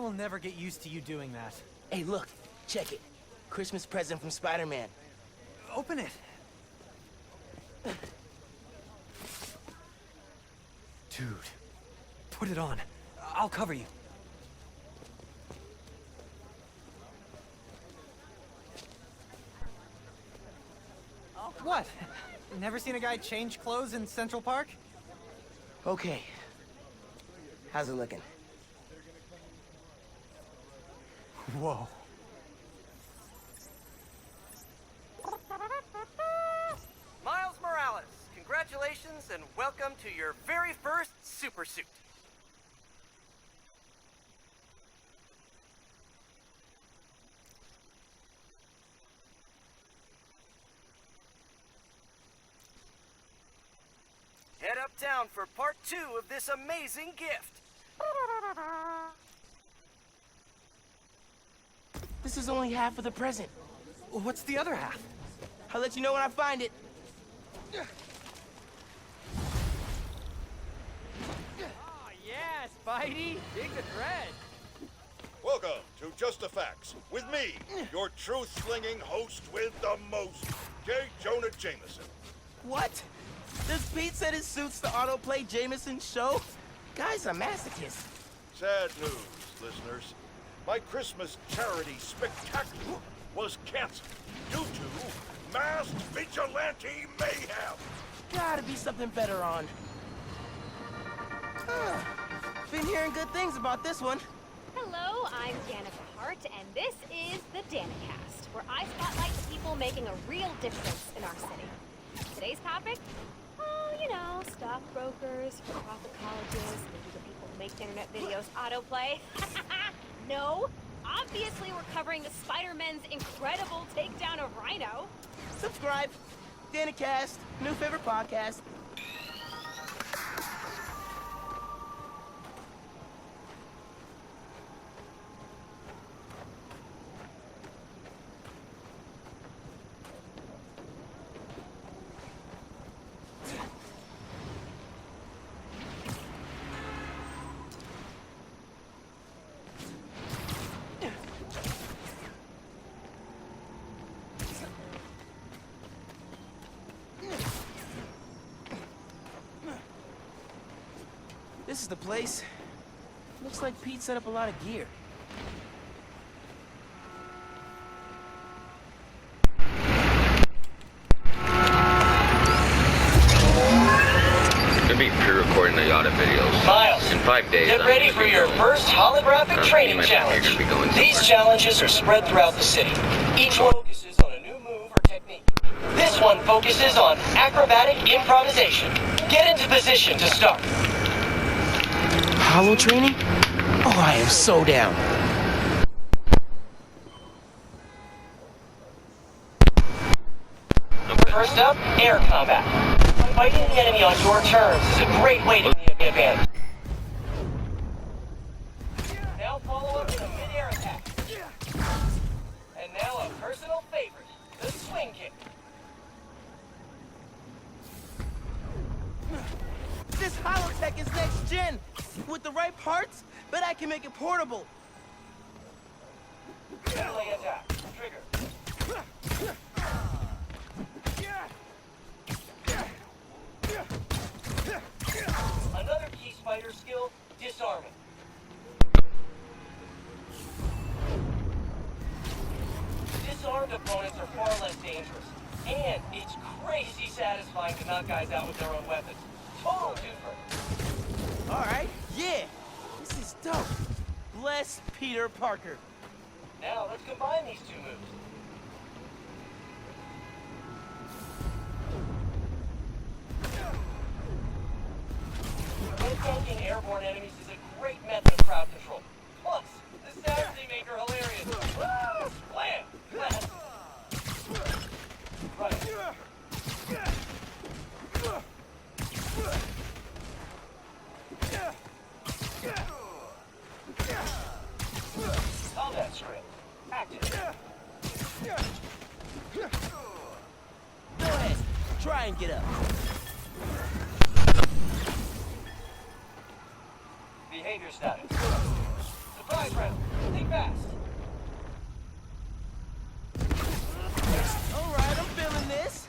will never get used to you doing that. Hey, look. Check it. Christmas present from Spider-Man. Open it. Dude, put it on. I'll cover you. What? Never seen a guy change clothes in Central Park? Okay. How's it looking? Whoa. Miles Morales, congratulations and welcome to your very first super suit. Head uptown for part 2 of this amazing gift. This is only half of the present. What's the other half? I'll let you know when I find it. Oh, yeah, Spidey. Dig the thread. Welcome to Just the Facts with me, your truth-slinging host with the most, J. Jonah Jameson. What? Does Pete said it suits the autoplay Jameson show? Guy's a masochist. Sad news, listeners. My Christmas charity spectacular was canceled due to masked vigilante mayhem. Gotta be something better on. Been hearing good things about this one. Hello, I'm Danica Hart, and this is the Danicast, where I spotlight the people making a real difference in our city. Today's topic? Oh, you know, stockbrokers, for-profit colleges, maybe the people who make internet videos autoplay. No, obviously we're covering Spider-Man's incredible takedown of Rhino. Subscribe. Danicast, new favorite podcast. This is the place. Looks like Pete set up a lot of gear. Gonna be pre-recording the Yada videos. Miles, in 5 days. get ready for your first holographic training challenge. These challenges are spread throughout the city. Each one focuses on a new move or technique. This one focuses on acrobatic improvisation. Get into position to start. Hollow training? Oh, I am so down. First up, air combat. Fighting the enemy on your terms is a great way to gain an advantage. Now follow up with a mid-air attack. And now a personal favorite, the swing kick. This holotech is next gen. With the right parts, bet I can make it portable. Melee attack. Trigger. Another key spider skill, disarming. Disarmed opponents are far less dangerous. And it's crazy satisfying to knock guys out with their own weapons. Total twofer. All right, yeah. This is dope. Bless Peter Parker. Now let's combine these two moves. Tanking airborne enemies is a great method of crowd control. Plus, the sounds they make are hilarious. Woo! Slam! Blast! Right. Combat script. Active. Go ahead, try and get up. Behavior status. The 5 rounds. Think fast. All right, I'm feeling this.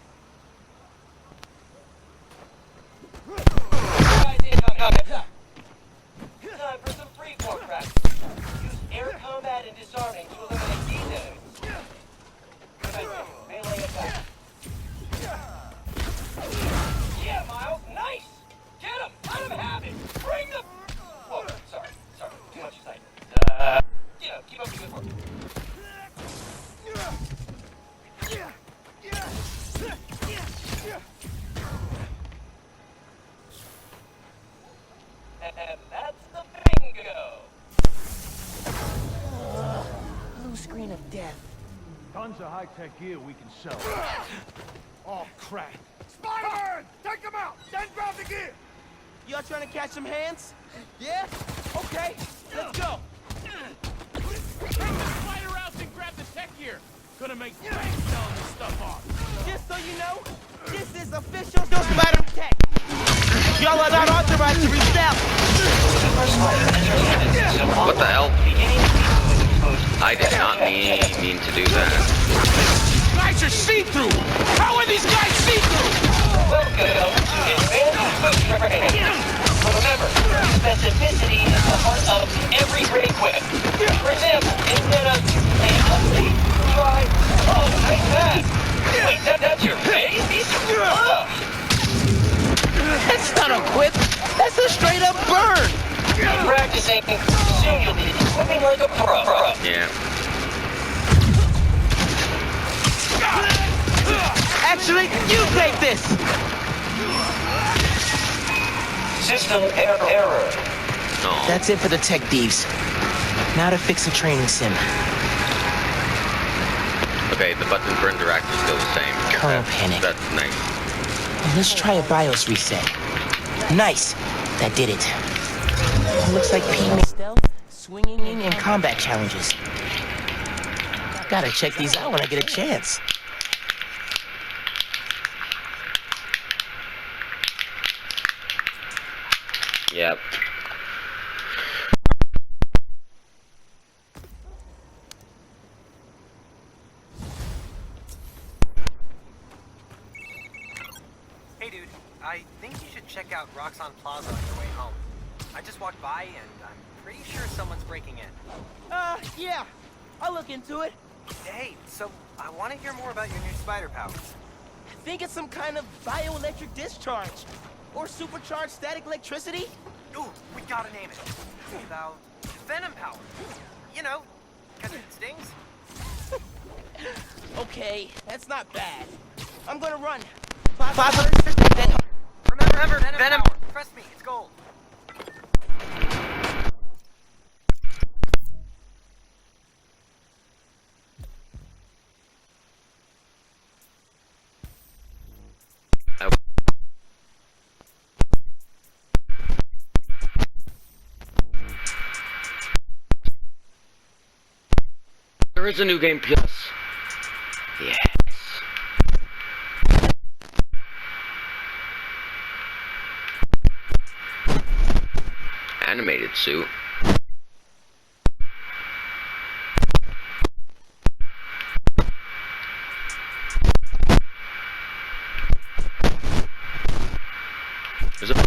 Guys incoming. Time for some free-form practice. Use air combat and disarming to eliminate these enemies. Commencing melee attack. Yeah, Miles, nice! Get him! Let him have it! Bring the... Whoa, sorry, too much excitement. Keep up the good work. And that's the bingo! Blue screen of death. Tons of high-tech gear we can sell. Oh, crap. Spider-Man! Take him out! Then grab the gear! Y'all trying to catch some hands? Yeah? Okay, let's go. Spider out and grab the tech gear. Gonna make bank selling this stuff off. Just so you know, this is official Spider tech. Y'all are not authorized to resell. What the hell? I did not mean to do that. Guys are see-through. How are these guys see-through? Welcome to Advanced Foot Training. Remember, specificity is the heart of every great weapon. For example, instead of a ugly, try, oh, nice pass. Wait, that's your face? Oh. That's not a whip. That's a straight-up burn. Keep practicing. Soon you'll be swimming like a pro. Yeah. Actually, you take this. System error. Oh. That's it for the tech thieves. Now to fix a training sim. Okay, the buttons for interact are still the same. Kernel panic. That's nice. Let's try a BIOS reset. Nice. That did it. Looks like Pete makes stealth, swinging, and combat challenges. Gotta check these out when I get a chance. Yep. Hey, dude. I think you should check out Roxxon Plaza on your way home. I just walked by, and I'm pretty sure someone's breaking in. Yeah. I'll look into it. Hey, so I want to hear more about your new spider powers. I think it's some kind of bioelectric discharge. Or supercharged static electricity. Ooh, we gotta name it. About venom power. You know, because it stings. Okay, that's not bad. I'm gonna run. Remember, venom power. Trust me, it's gold. There is a new game plus. Yes. Animated suit. There's a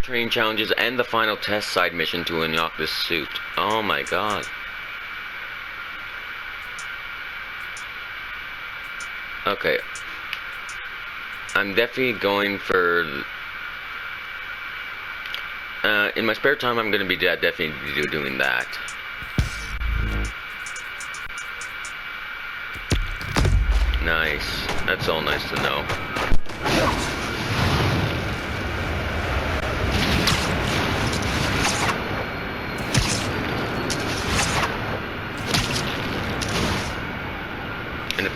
training challenges and the final test side mission to unlock this suit. Oh my god. Okay. I'm definitely going for... in my spare time, I'm going to be definitely doing that. Nice. That's all nice to know.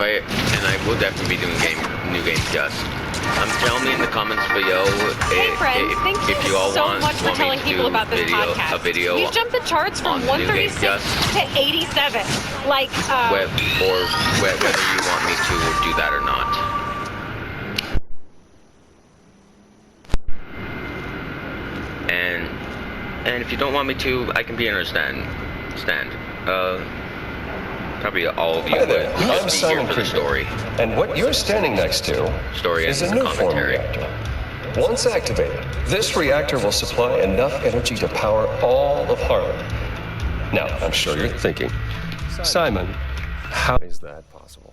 And I will definitely be doing new game just. Tell me in the comments below Hey friends, thank you if you all so want much for me telling to people do about this podcast. a video We've jumped the charts from on the new game 136 just to 87. Like, whether you want me to do that or not. And if you don't want me to, I can be understand. Probably all of you Hi there, would I'm just be Simon here for the story. And what you're standing next to Story is and a the new form commentary. reactor. Once activated, this reactor will supply enough energy to power all of Harlem. Now, I'm sure you're thinking, Simon, how is that possible?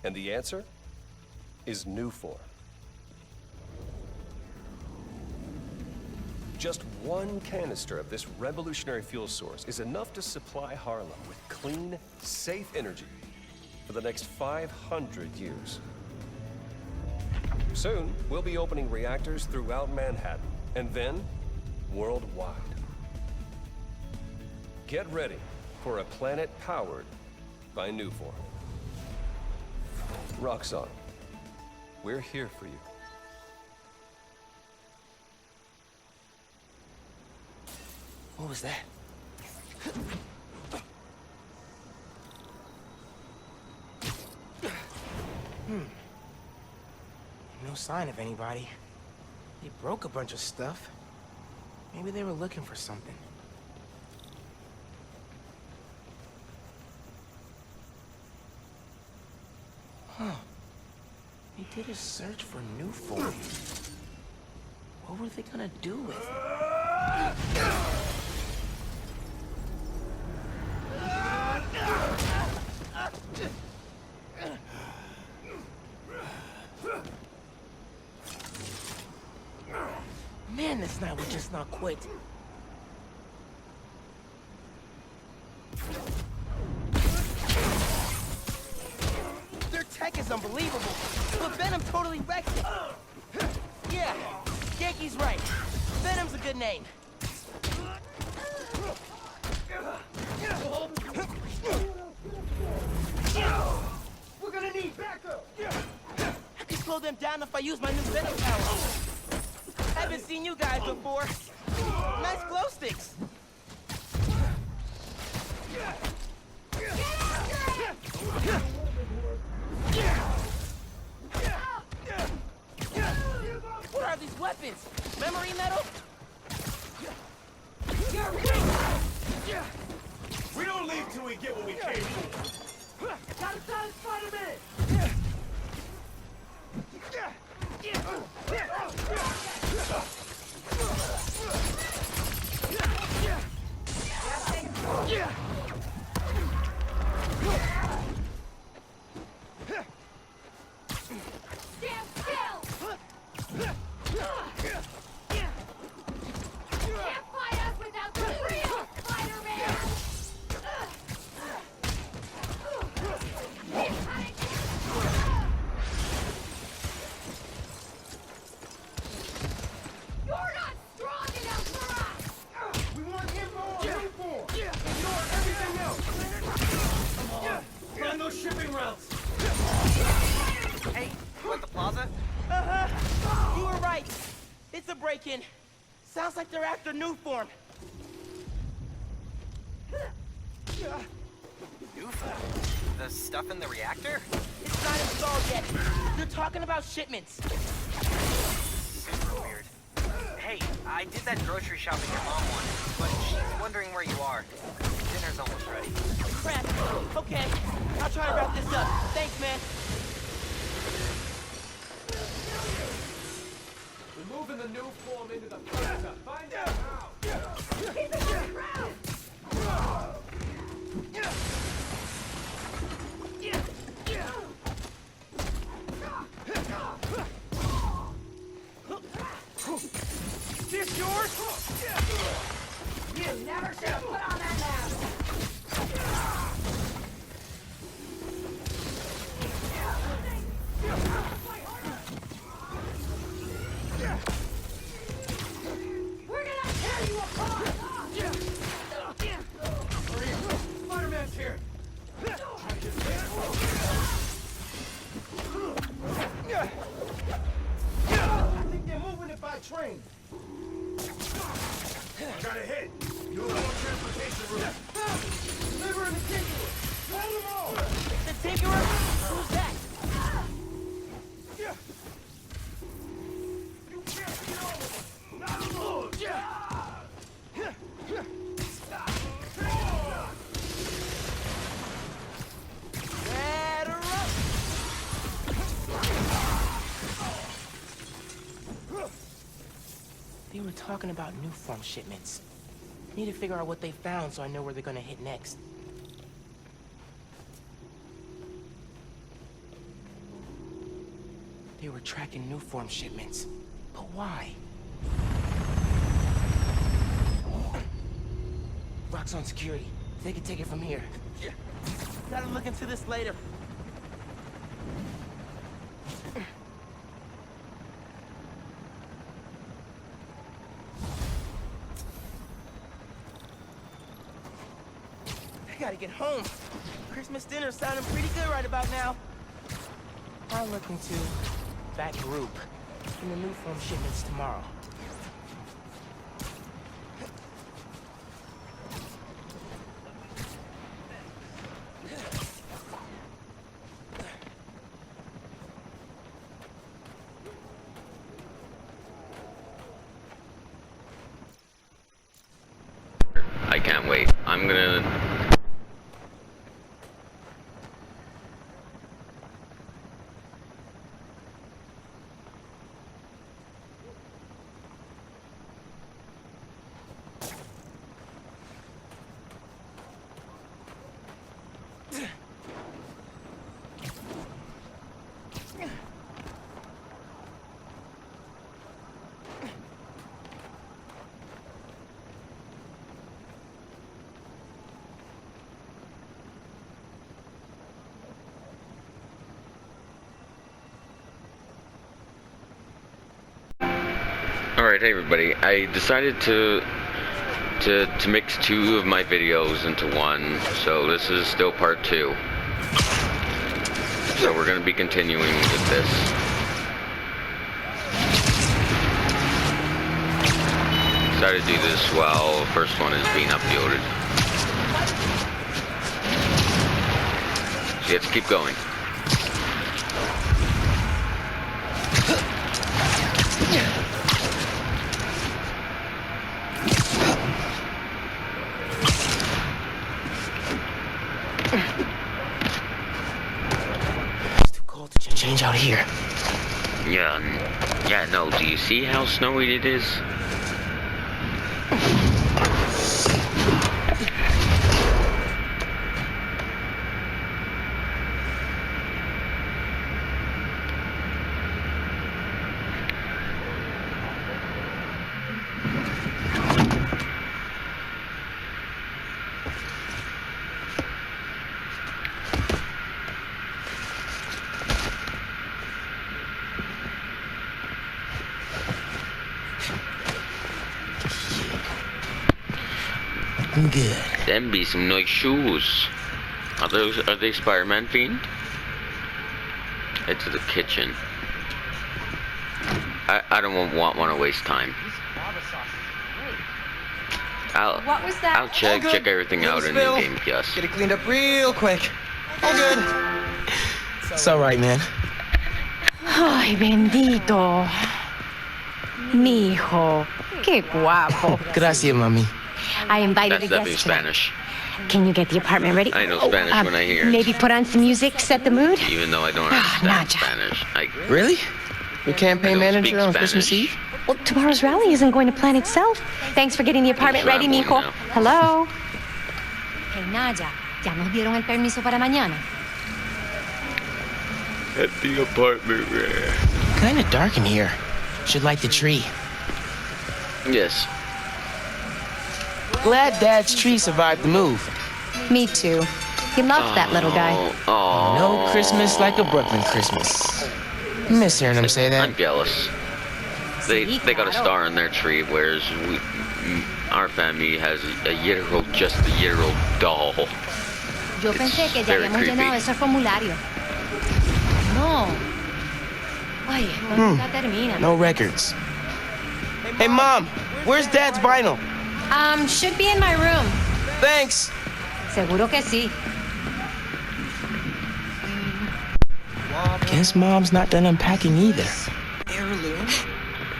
And the answer is new form. Just one canister of this revolutionary fuel source is enough to supply Harlem with clean, safe energy for the next 500 years. Soon, we'll be opening reactors throughout Manhattan, and then worldwide. Get ready for a planet powered by Nuform. Roxanne, we're here for you. What was that? No sign of anybody. They broke a bunch of stuff. Maybe they were looking for something. Huh. They did a search for Nuform. What were they gonna do with it? Man, this night would just not quit. Their tech is unbelievable, but Venom totally wrecked it. Yeah, Yankee's right. Venom's a good name. We're gonna need backup. I can slow them down if I use my new Venom power. Haven't seen you guys before. Nice glow sticks. What are these weapons? Memory metal? We don't leave till we get what we came for. Gotta stop Spider-Man! stand still! Can't fight us without the real Spider-Man! You're not strong enough for us! We want info on Nuform. Ignore everything else. Run those shipping routes. Hey, you at the plaza? You were right. It's a break-in. Sounds like they're after Nuform. Nuform? The stuff in the reactor? It's not installed yet. They're talking about shipments. Super weird. Hey, I did that grocery shopping your mom wanted, but she's wondering where you are. Dinner's almost ready. Crap. Okay, I'll try to wrap this up. Thanks, man. We're moving the new form into the plaza. Find out how. Keep it to the ground! This yours? You never should have put on that mask! We're gonna tear you apart! Spider-Man's here. train. I got a hit. You have more transportation route. Liver and the Tinkerer. Hold them all. The Tinkerer? Who's that? You can't get over. Not alone. They were talking about new form shipments. Need to figure out what they found so I know where they're gonna hit next. They were tracking new form shipments. But why? Rock's on security. They can take it from here. Gotta look into this later. I gotta get home. Christmas dinner's sounding pretty good right about now. I'll look into that group and the new form shipments tomorrow. I can't wait. I'm gonna... Alright, hey everybody, I decided to mix two of my videos into one, so this is still part 2. So we're going to be continuing with this. Decided to do this while the first one is being uploaded. So let's keep going. Change out here. Yeah, no, do you see how snowy it is? I'm good. Them be some nice shoes. Are they Spider-Man themed? Head to the kitchen. I don't want to waste time. What was that? I'll check everything out in the game kiosk. Get it cleaned up real quick. All good. It's all right, man. Ay, bendito. Mi hijo. Qué guapo. Gracias, mami. I invited That's a definitely guest tonight. Spanish. Can you get the apartment ready? I know Spanish when I hear it. Maybe put on some music, set the mood? Even though I don't understand Spanish. Really? Your campaign manager on Spanish. Christmas Eve? Well, tomorrow's rally isn't going to plan itself. Thanks for getting the apartment ready, mijo. Hello? Hey, Naya, ¿ya nos dieron el permiso para mañana? At the apartment. Kinda dark in here. Should light the tree. Yes. Glad Dad's tree survived the move. Me too. He loved that little guy. Oh. No Christmas like a Brooklyn Christmas. Miss hearing him say that. I'm jealous. They got a star on their tree, whereas our family has just a year-old doll. Yo pensé que ya very habíamos creepy. llenado ese formulario. No. Ay, ¿cuándo ya termina? No records. Hey, Mom, where's Dad's vinyl? Should be in my room. Thanks. Seguro que sí. Guess Mom's not done unpacking either. Heirloom.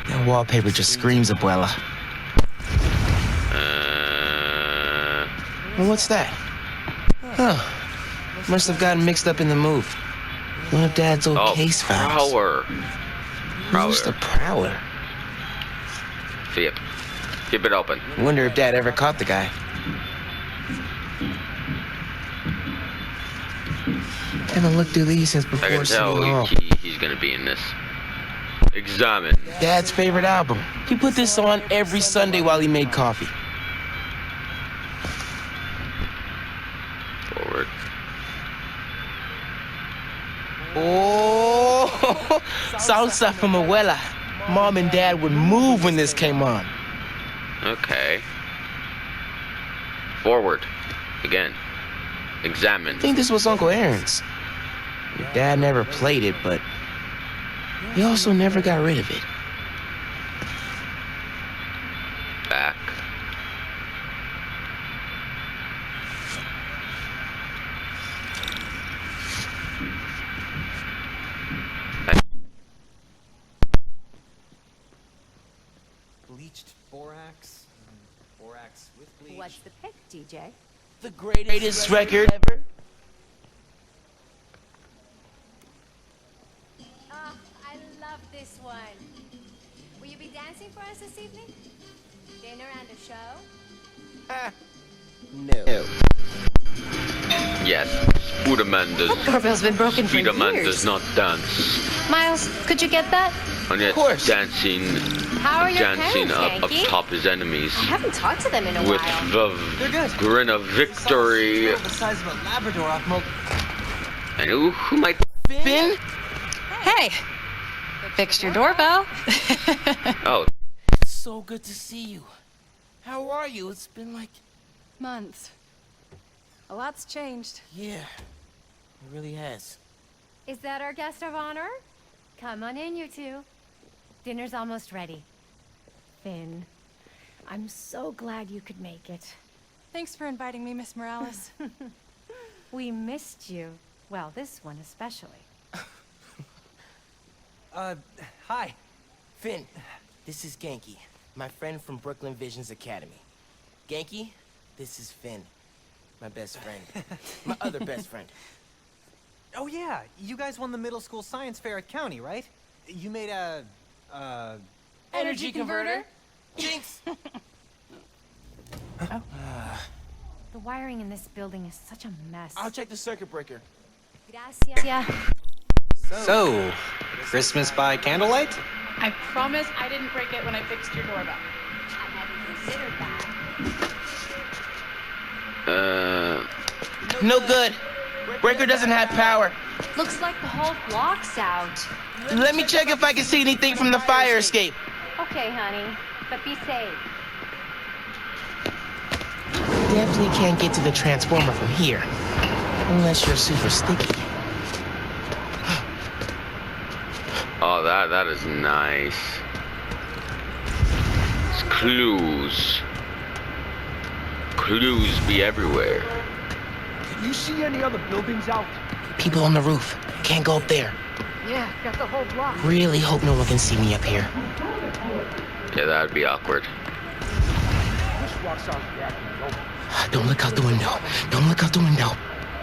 That wallpaper just screams Abuela. Well, what's that? Huh. Must have gotten mixed up in the move. One of Dad's old case files. Prowler. Who's the Prowler? See it. Keep it open. Wonder if Dad ever caught the guy. Haven't looked through these since before I can City Hall. tell he's gonna be in this. Examine. Dad's favorite album. He put this on every Sunday while he made coffee. Forward. Oh, salsa from Abuela. Mom and Dad would move when this came on. Okay. Forward. Again. Examine. I think this was Uncle Aaron's. Your dad never played it, but he also never got rid of it. Back. Bleached borax. Borax with bleach. What's the pick, DJ? The greatest record ever. Oh, I love this one. Will you be dancing for us this evening? Dinner and a show? No. Yes. Spiderman does. Doorbell's been broken for Spiderman years. does not dance. Miles, could you get that? And yet dancing, How are your dancing parents, up Yankee? top his enemies I haven't talked to them in a with while. the grin of victory. The size of a Labrador off Mo. And who might? Finn? Hey, fixed your doorbell. Oh, So good to see you. How are you? It's been like... Months. A lot's changed. Yeah, it really has. Is that our guest of honor? Come on in, you two. Dinner's almost ready. Finn, I'm so glad you could make it. Thanks for inviting me, Miss Morales. We missed you. Well, this one especially. Hi. Finn, this is Genki, my friend from Brooklyn Visions Academy. Genki, this is Finn, my best friend. My other best friend. Oh yeah, you guys won the middle school science fair at County, right? You made a, Energy converter? Jinx! The wiring in this building is such a mess. I'll check the circuit breaker. Gracias. So, Christmas by candlelight? I promise I didn't break it when I fixed your doorbell. I hadn't considered that. No good. Breaker doesn't have power. Looks like the whole block's out. Let me check if I can see anything from the fire escape. Okay, honey, but be safe. Definitely can't get to the transformer from here. Unless you're super sticky. oh, that is nice. It's clues. Clues be everywhere. You see any other buildings out? People on the roof. Can't go up there. Yeah, got the whole block. Really hope no one can see me up here. Yeah, that'd be awkward. This rock sounds reacting low. Don't look out the window. Don't look out the window.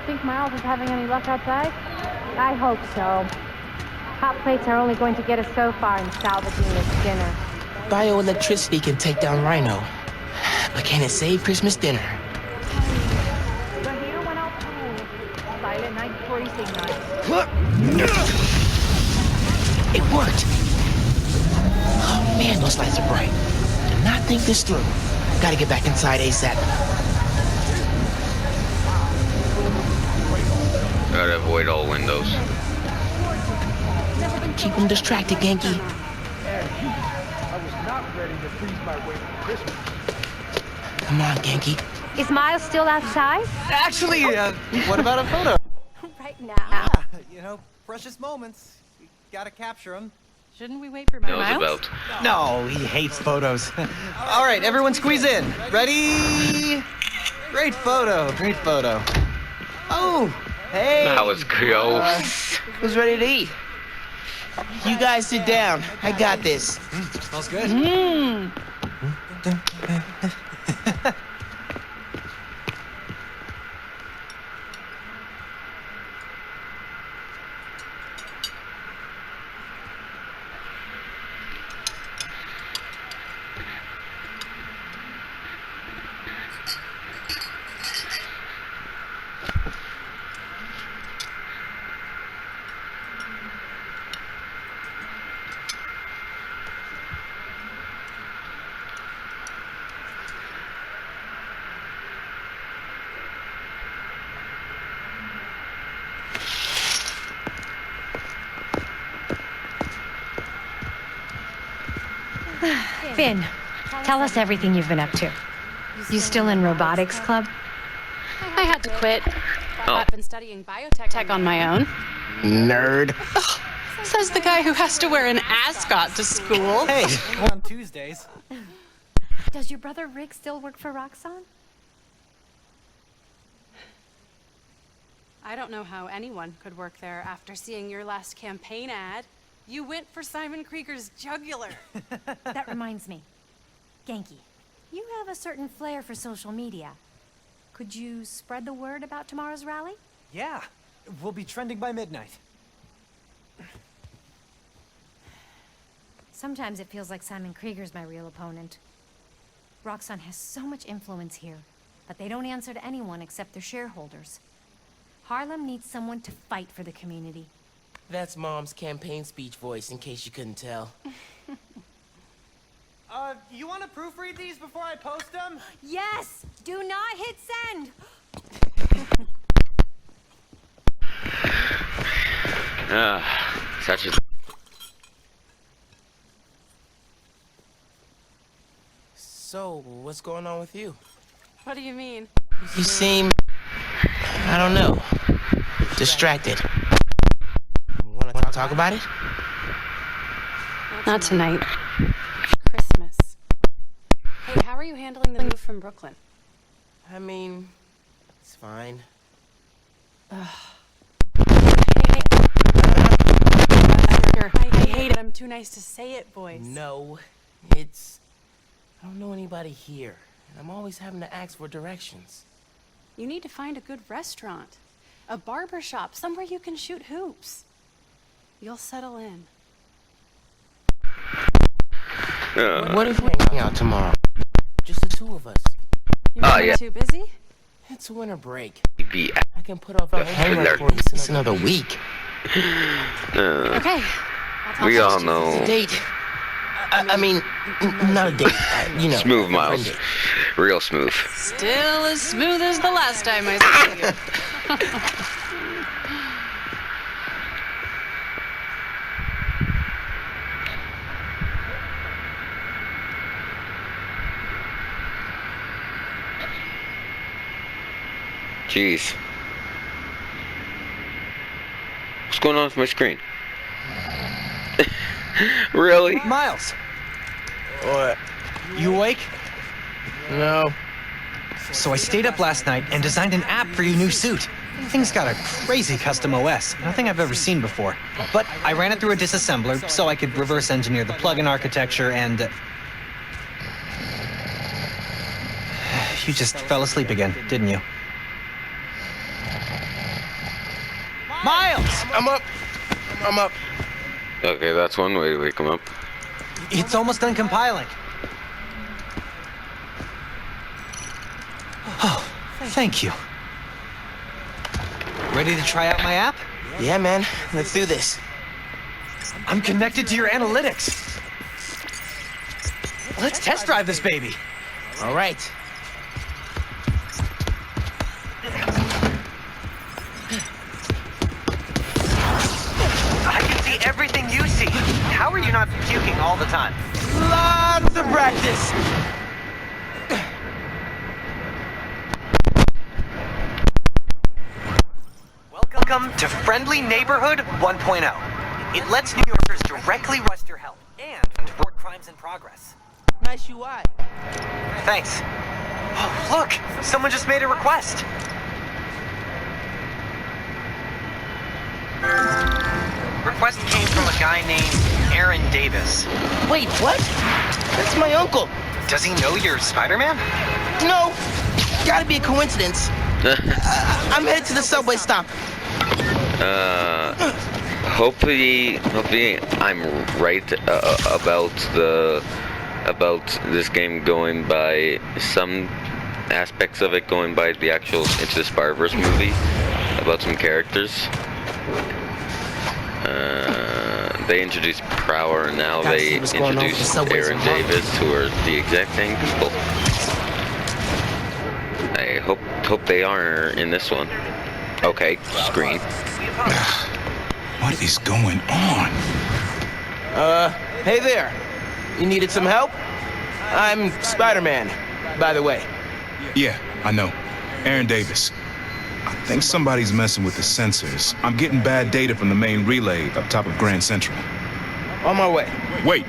Think Miles is having any luck outside? I hope so. Hot plates are only going to get us so far in salvaging this dinner. Bioelectricity can take down Rhino. But can it save Christmas dinner? The hero went out cool. Silent night before he signals. It worked! Oh man, those lights are bright. Did not think this through. Gotta get back inside ASAP. Gotta avoid all windows. Keep them distracted, Genki. I was not ready to freeze my way to Christmas. Come on, Genki. Is Miles still outside? Actually, what about a photo? Right now. You know, precious moments. You gotta capture them. Shouldn't we wait for knows Miles? about. No, he hates photos. All right, everyone squeeze in. Ready? Great photo, great photo. Oh, hey. That was gross. Who's ready to eat? You guys sit down. I got this. Smells good. Finn, tell us everything you've been up to. You still in robotics club? I had to quit. Oh. I've been studying biotech on my own. Nerd. Says the guy who has to wear an ascot to school. Hey, on Tuesdays. Does your brother Rick still work for Roxxon? I don't know how anyone could work there after seeing your last campaign ad. You went for Simon Krieger's jugular. That reminds me. Genki, you have a certain flair for social media. Could you spread the word about tomorrow's rally? Yeah, we'll be trending by midnight. Sometimes it feels like Simon Krieger's my real opponent. Roxxon has so much influence here, but they don't answer to anyone except their shareholders. Harlem needs someone to fight for the community. That's Mom's campaign speech voice, in case you couldn't tell. You want to proofread these before I post them? Yes! Do not hit send! Such as. So, what's going on with you? What do you mean? You seem, I don't know, distracted. Want to talk about it? Not tonight. Christmas. Hey, how are you handling the move from Brooklyn? I mean, it's fine. I hate it. I'm too nice to say it, boys. No, it's... I don't know anybody here, and I'm always having to ask for directions. You need to find a good restaurant. A barber shop, somewhere you can shoot hoops. You'll settle in. What if we hang out tomorrow? Just the two of us. You're too busy? It's winter break. Be I can put off a hangout for at least another week. Okay. we all know. Date. I mean, not a date. You know. Smooth, Miles. Real smooth. Still as smooth as the last time I saw you. Jeez. What's going on with my screen? Really? Miles! What? You awake? No. So I stayed up last night and designed an app for your new suit. Thing's got a crazy custom OS, nothing I've ever seen before. But I ran it through a disassembler so I could reverse engineer the plugin architecture and... You just fell asleep again, didn't you? Miles! I'm up. I'm up. Okay, that's one way to wake him up. It's almost done compiling. Oh, thank you. Ready to try out my app? Yeah, man. Let's do this. I'm connected to your analytics. Let's test drive this baby. All right. I can see everything you see. How are you not puking all the time? Lots of practice. Welcome to Friendly Neighborhood 1.0. It lets New Yorkers directly request your help and report crimes in progress. Nice UI. Thanks. Oh, look! Someone just made a request. Request came from a guy named Aaron Davis. Wait, what? That's my uncle. Does he know you're Spider-Man? No, gotta be a coincidence. I'm headed to the subway stop. Hopefully I'm right about this game going by some aspects of it going by the actual Into the Spider-Verse movie about some characters. They introduced Prower, and now they introduced Aaron Davis, who are the exact same people. I hope they are in this one. Okay, screen. What is going on? Hey there. You needed some help? I'm Spider-Man, by the way. Yeah, I know. Aaron Davis. I think somebody's messing with the sensors. I'm getting bad data from the main relay up top of Grand Central. On my way. Wait!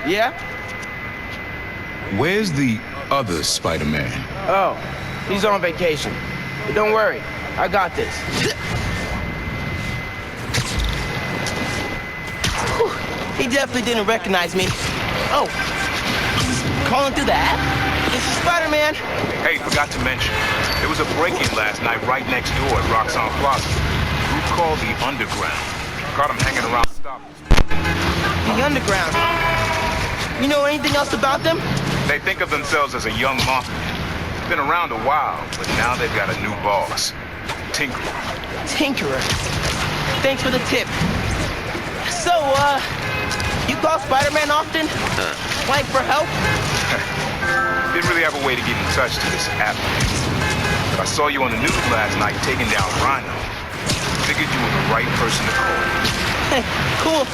Yeah? Where's the other Spider-Man? Oh, he's on vacation. But don't worry, I got this. He definitely didn't recognize me. Oh, he's calling through the app? This is Spider-Man. Hey, forgot to mention, there was a break-in last night right next door at Roxanne Plaza. Group called the Underground. Caught him hanging around the stop. The Underground. You know anything else about them? They think of themselves as a young mafia. Been around a while, but now they've got a new boss. Tinkerer. Tinkerer. Thanks for the tip. So, you call Spider-Man often? Like for help? Didn't really have a way to get in touch to this app. But I saw you on the news last night taking down Rhino. Figured you were the right person to call. Cool.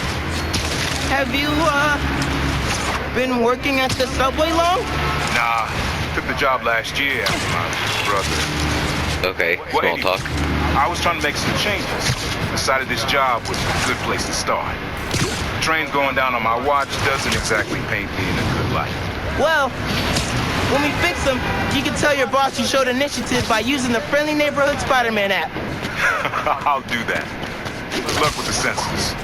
Have you, been working at the subway long? Nah, took the job last year after my brother. Okay, small talk. I was trying to make some changes. Decided this job was a good place to start. The train's going down on my watch doesn't exactly paint me in a good light. Well, when we fix them, you can tell your boss you showed initiative by using the Friendly Neighborhood Spider-Man app. I'll do that. Good luck with the sensors.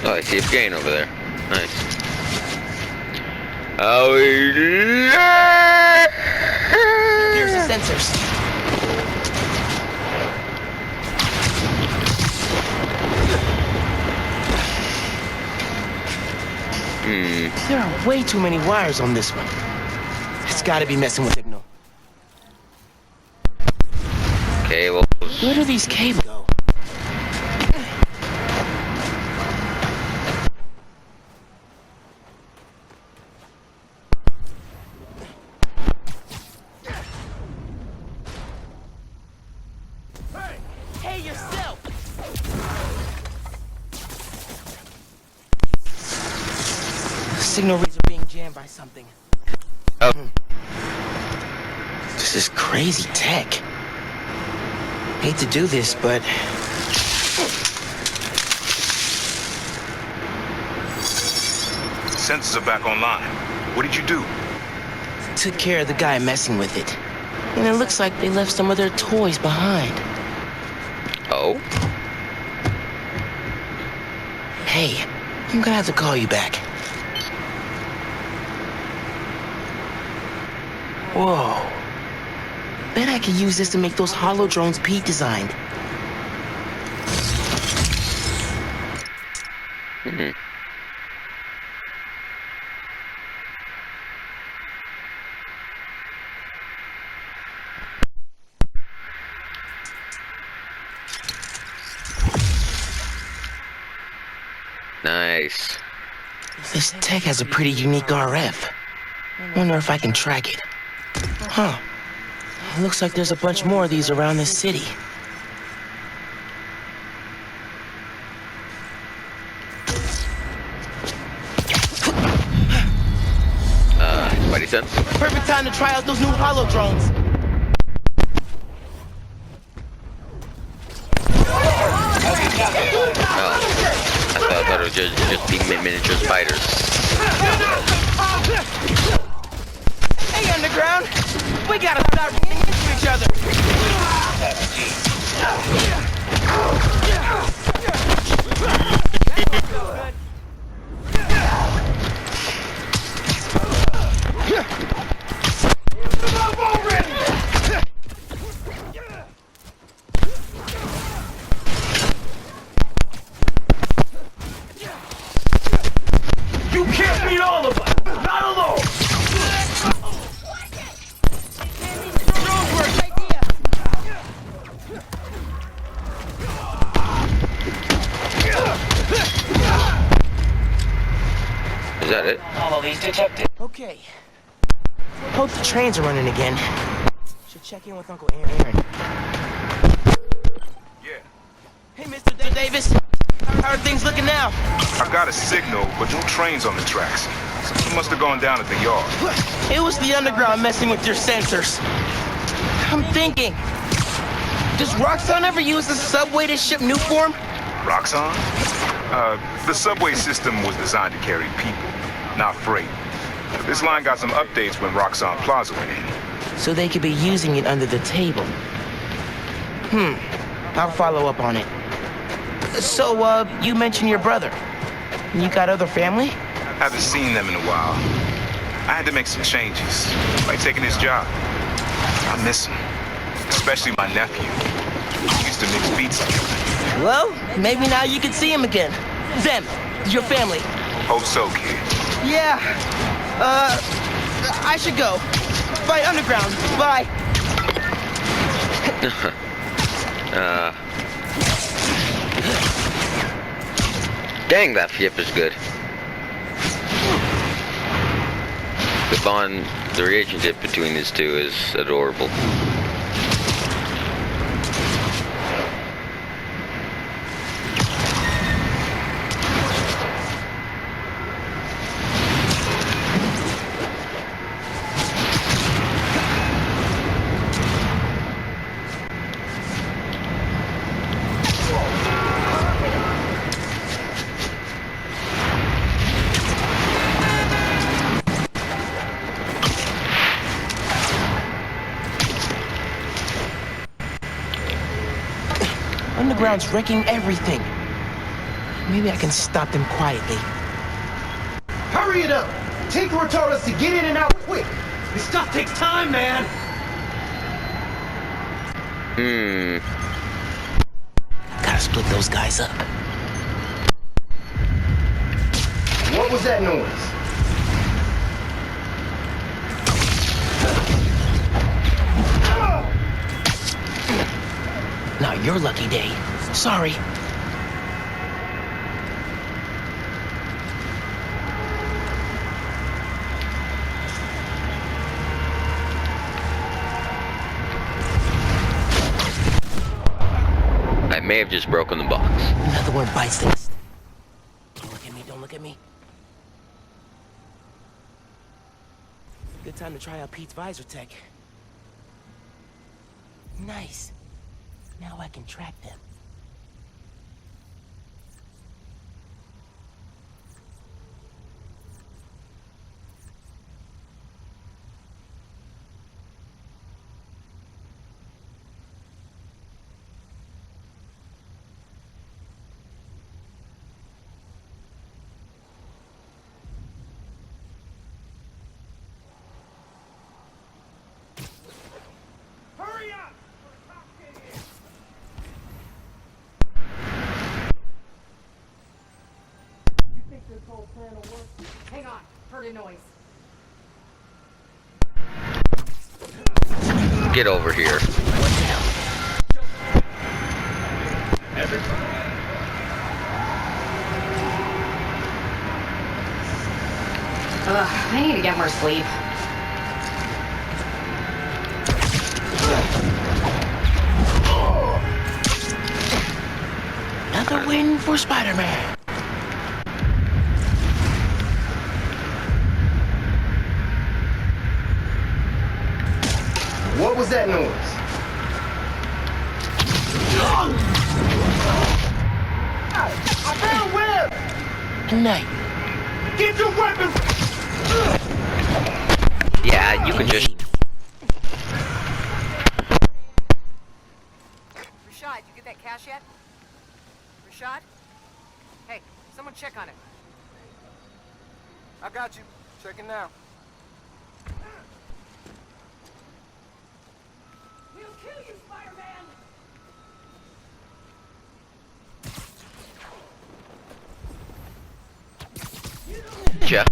Oh, I see a gain over there. Nice. Oh, here's the sensors. There are way too many wires on this one. It's gotta be messing with signal. Cables. Where do these cables go? Hey, yourself! Signal reads are being jammed by something. Oh. This is crazy tech. Hate to do this, but... Sensors are back online. What did you do? Took care of the guy messing with it. And it looks like they left some of their toys behind. Oh? Hey, I'm gonna have to call you back. Whoa. Bet I could use this to make those hollow drones Pete designed. Nice. This tech has a pretty unique RF. Wonder if I can track it. Huh. Looks like there's a bunch more of these around this city. Spidey sense? Perfect time to try out those new hollow drones. just be miniature spiders. Hey, Underground! We gotta stop running into each other! You can't beat all of us! Not alone! Is that it? Anomalies detected. Okay. Hope the trains are running again. Should check in with Uncle Aaron. Yeah. Hey, Mr. Davis. How are things looking now? I got a signal, but no trains on the tracks. Something must have gone down at the yard. It was the Underground messing with your sensors. I'm thinking, does Roxxon ever use the subway to ship new form? Roxxon? The subway system was designed to carry people, not freight. This line got some updates when Roxxon Plaza went in. So they could be using it under the table. I'll follow up on it. So, you mentioned your brother. You got other family? Haven't seen them in a while. I had to make some changes, like taking his job. I miss him, especially my nephew. He used to mix beats together. Well, maybe now you can see him again. Them, your family. Hope so, kid. Yeah. I should go. Bye, Underground. Bye. Dang, that yip is good. The bond, the relationship between these two is adorable. Underground's wrecking everything. Maybe I can stop them quietly. Hurry it up! Tinkerer told us to get in and out quick. This stuff takes time, man. Gotta split those guys up. What was that noise? Not your lucky day. Sorry. I may have just broken the box. Another one bites the dust. Don't look at me, don't look at me. Good time to try out Pete's visor tech. Nice. Now I can track them. Hurry up! You think this whole plan will work? Hang on, heard a noise. Get over here. Ugh, I need to get more sleep. Another win for Spider-Man. What was that noise? I found Webb! night. Get your weapons! Yeah, you can just... Rashad, you get that cash yet? Rashad? Hey, someone check on it. I got you. Checking now. We'll kill you, Spider-Man! Yeah.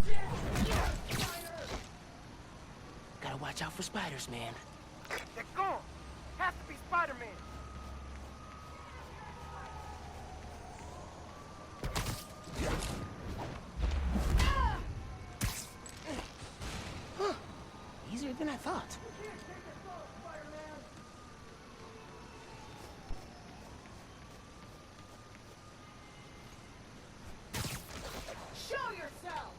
Gotta watch out for spiders, man. They're gone. Has to be Spider-Man. Easier than I thought. Show yourself!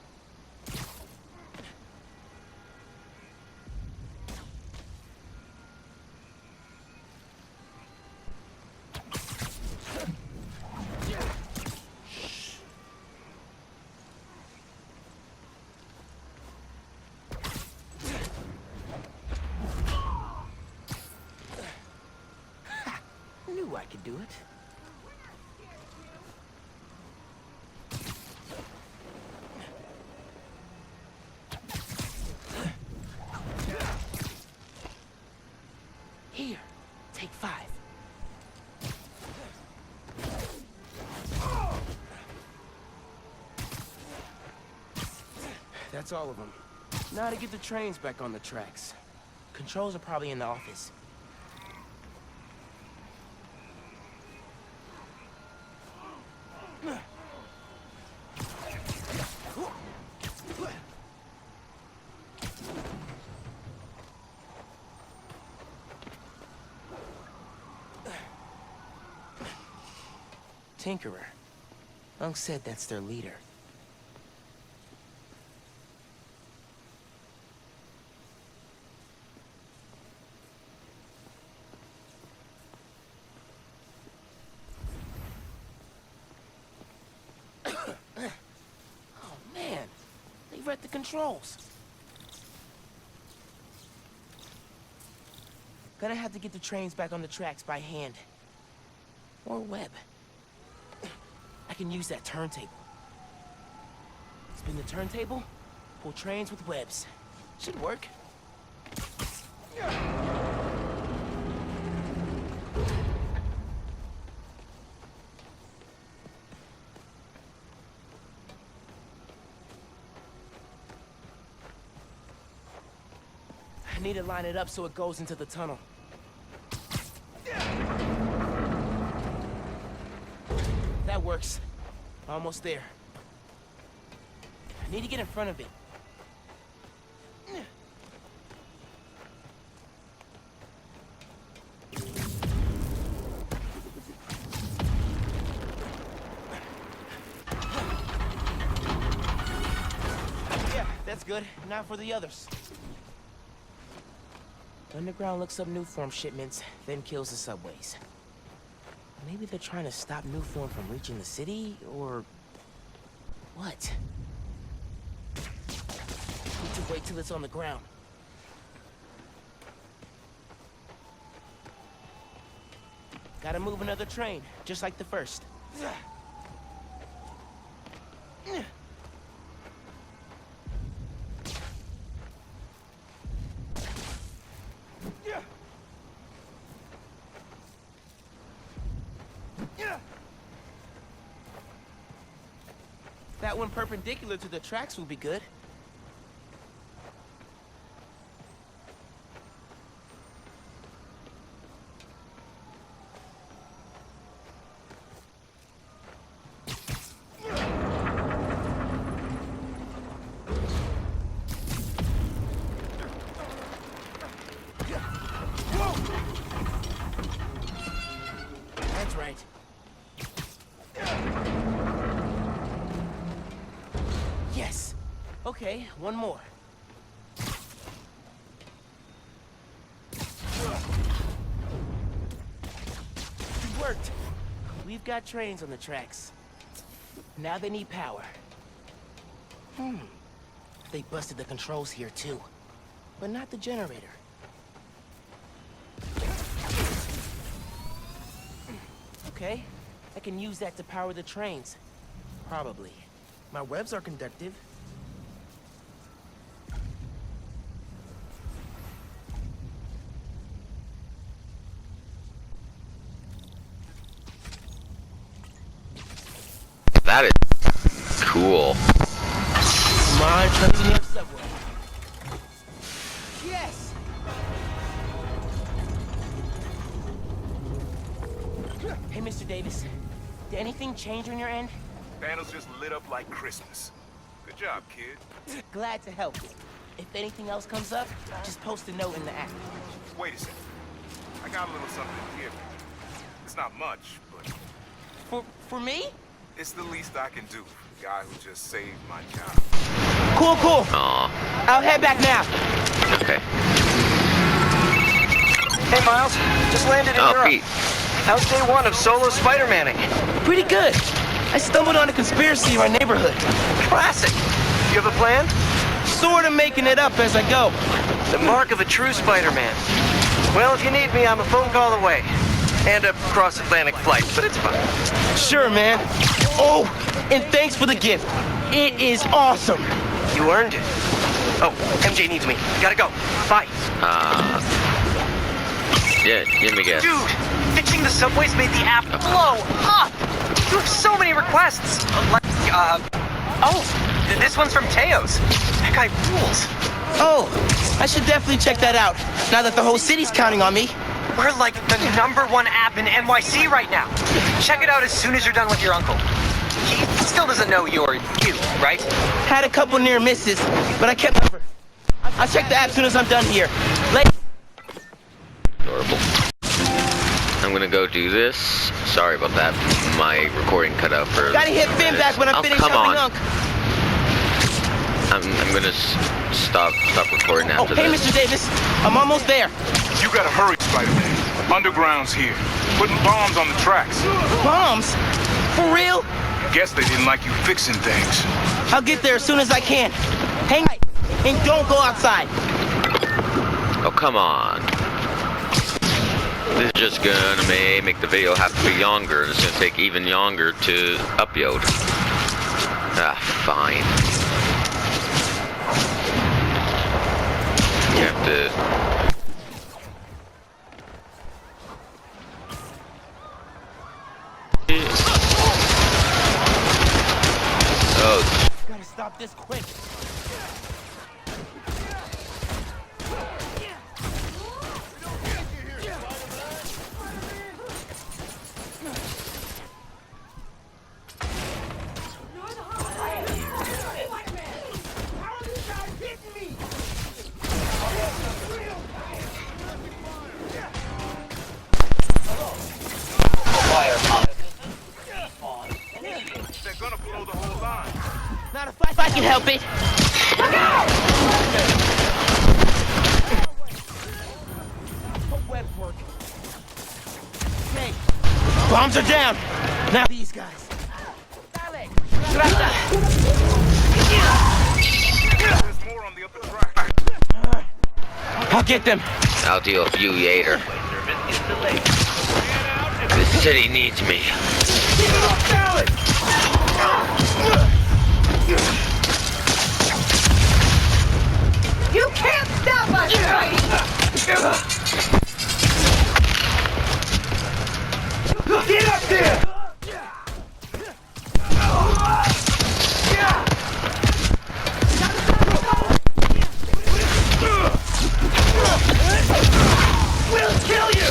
Knew I could do it. Here, take 5. That's all of them. Now to get the trains back on the tracks. Controls are probably in the office. Tinkerer. Unc said that's their leader. Oh man, they read the controls. Gonna have to get the trains back on the tracks by hand. Or web. I can use that turntable. Spin the turntable, pull trains with webs. Should work. I need to line it up so it goes into the tunnel. That works. Almost there. I need to get in front of it. Yeah, that's good. Now for the others. Underground looks up Newform shipments, then kills the subways. Maybe they're trying to stop Newform from reaching the city, or... what? Need to wait till it's on the ground. Gotta move another train, just like the first. That one perpendicular to the tracks will be good. That's right. Yes. Okay, one more. It worked. We've got trains on the tracks. Now they need power. They busted the controls here too, but not the generator. Okay, I can use that to power the trains. Probably. My webs are conductive. That is cool. Come on, come to the subway. Yes! Hey, Mr. Davis. Did anything change on your end? Panels just lit up like Christmas. Good job, kid. Glad to help. If anything else comes up, just post a note in the app. Wait a second. I got a little something to give you. It's not much, but... For me? It's the least I can do for the guy who just saved my job. Cool. Aw. I'll head back now. Okay. Hey, Miles. Just landed in Europe. Pete. How's day one of solo Spider-Manning? Pretty good. I stumbled on a conspiracy in my neighborhood. Classic. You have a plan? Sort of making it up as I go. The mark of a true Spider-Man. Well, if you need me, I'm a phone call away. And a cross-Atlantic flight, but it's fine. Sure, man. Oh, and thanks for the gift. It is awesome. You earned it. Oh, MJ needs me. Gotta go. Bye. Yeah, give me a guess. Dude, fixing the subways made the app blow up. You have so many requests. This one's from Teos. That guy rules. Oh, I should definitely check that out, now that the whole city's counting on me. We're like the #1 app in NYC right now. Check it out as soon as you're done with your uncle. He still doesn't know you're you, right? Had a couple near misses, but I kept cover. I'll check the app as soon as I'm done here. Adorable. I'm gonna go do this. Sorry about that. My recording cut out for... Gotta hit Finn back when I finish come helping on. Unc. I'm gonna stop recording after hey, this. Mr. Davis. I'm almost there. You gotta hurry, Spider-Man. Underground's here. Putting bombs on the tracks. Bombs? For real? Guess they didn't like you fixing things. I'll get there as soon as I can. Hang tight and don't go outside. Oh, come on. This is just gonna make the video have to be longer, and it's gonna take even longer to upload. Fine. You have to... Oh. Gotta stop this quick. They're gonna blow the whole line. Not if I can help it. Webs work. Okay. Bombs are down. Now these guys. There's more on the upper track. I'll get them. I'll deal with you later. The city needs me. You can't stop us, Spidey! Get up there! We'll kill you!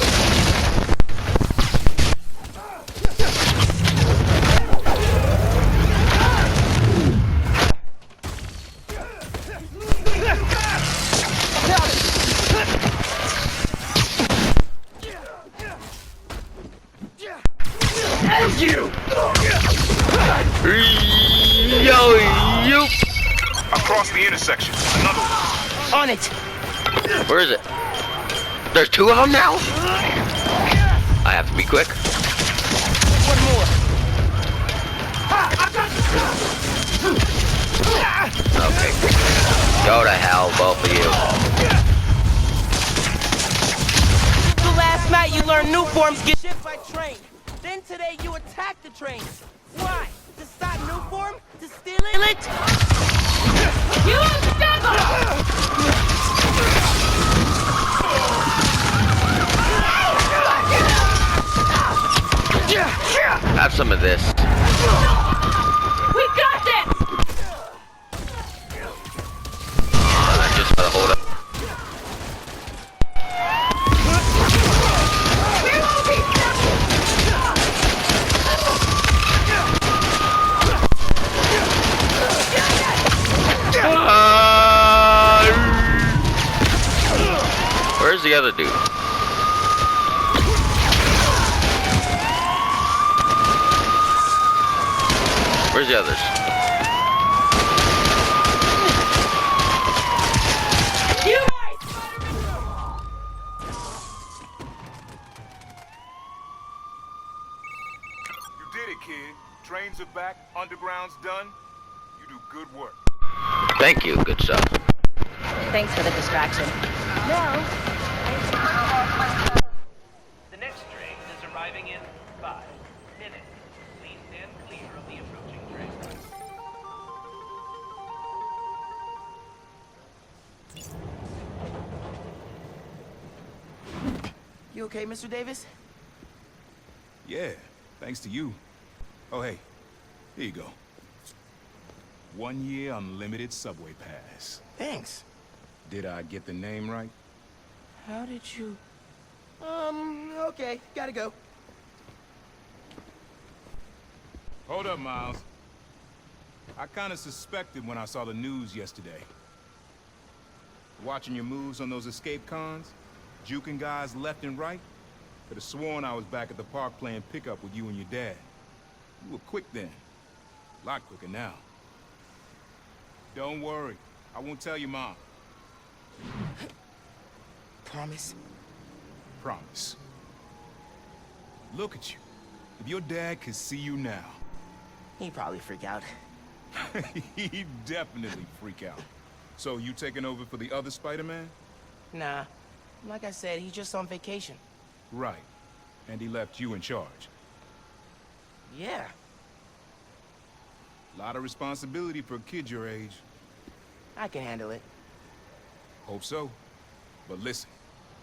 You! Yo, you! Across the intersection. Another one. On it. Where is it? There's 2 of them now? I have to be quick. One more. I got you! Go to hell, both of you. So last night you learned new forms get shipped by train. Then today you attack the train. Why? To stop new form? To steal it? You Have some of this. We got this! I just gotta hold up. Where's the other dude? Where's the others? You did it, kid. Trains are back, underground's done. You do good work. Thank you, good stuff. Thanks for the distraction. The next train is arriving in 5 minutes. Please stand clear of the approaching train. You okay, Mr. Davis? Yeah, thanks to you. Oh, hey, here you go. 1 year unlimited subway pass. Thanks. Did I get the name right? How did you... okay, gotta go. Hold up, Miles. I kinda suspected when I saw the news yesterday. Watching your moves on those escape cons, juking guys left and right, could have sworn I was back at the park playing pickup with you and your dad. You were quick then. A lot quicker now. Don't worry, I won't tell your mom. Promise? Promise. Look at you. If your dad could see you now... He'd probably freak out. He'd definitely freak out. So you taking over for the other Spider-Man? Nah. Like I said, he's just on vacation. Right. And he left you in charge. Yeah. A lot of responsibility for a kid your age. I can handle it. Hope so. But listen,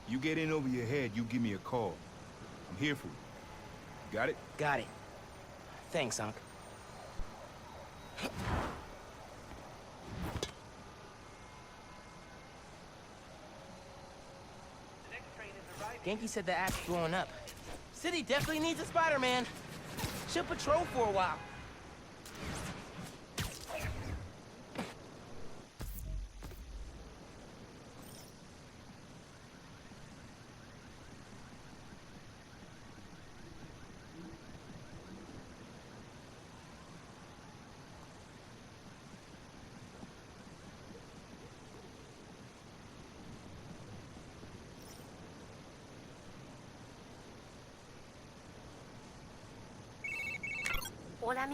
you get in over your head, you give me a call. I'm here for you. Got it? Got it. Thanks, Unc. Genki said the app's blowing up. City definitely needs a Spider-Man. Should patrol for a while. Hola,